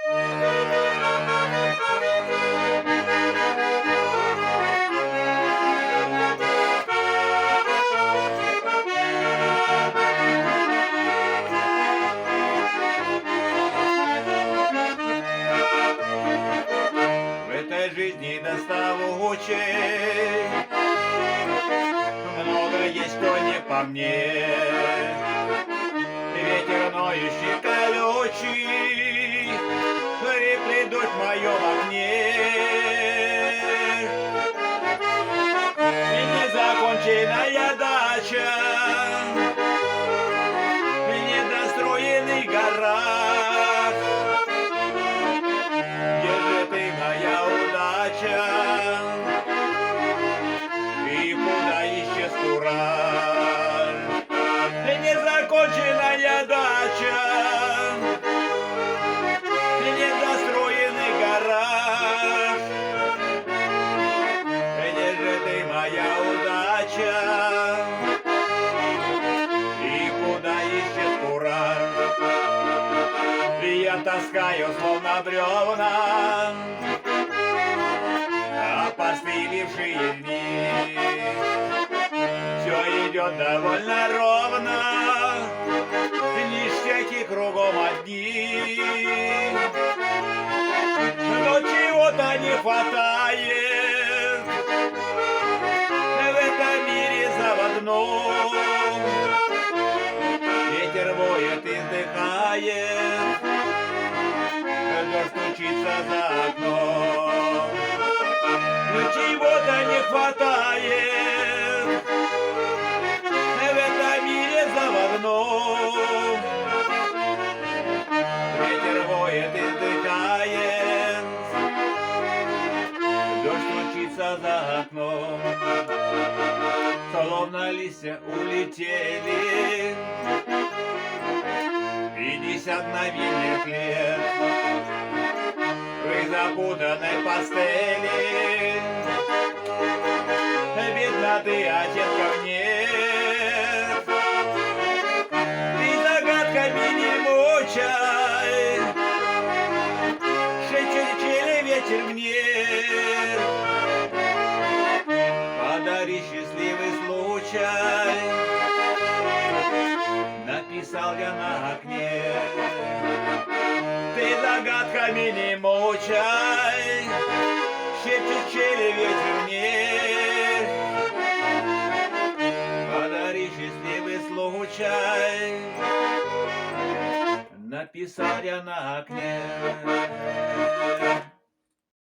В этой жизни доставучей много есть, кто не по мне. Ветер ноющий, колючий, хриплый дождь в моем окне. И незаконченная дача в недостроенный гараж. Где же ты, моя удача? И куда исчез кураж? Незаконченная дача, недостроенный гараж. Где же ты, моя удача? И куда исчез кураж? Я таскаю, словно бревна, опостылевшие дни. Все идет довольно ровно, ништяки кругом одни. Но чего-то не хватает в этом мире заводном. Ветер воет и вздыхает, дождь стучится за окном. Но чего-то не хватает в этом мире заводном. Ветер воет и вздыхает, дождь стучится за окном. Словно листья улетели 50 мгновенных лет в запутанной пастели. Бедноты оттенков нет. Ты загадками не мучай, шепчет ветер мне. Подари счастливый случай, написал я на окне. Ты загадками не мучай, шепчет ветер мне. Подари счастливый случай, написал я на окне.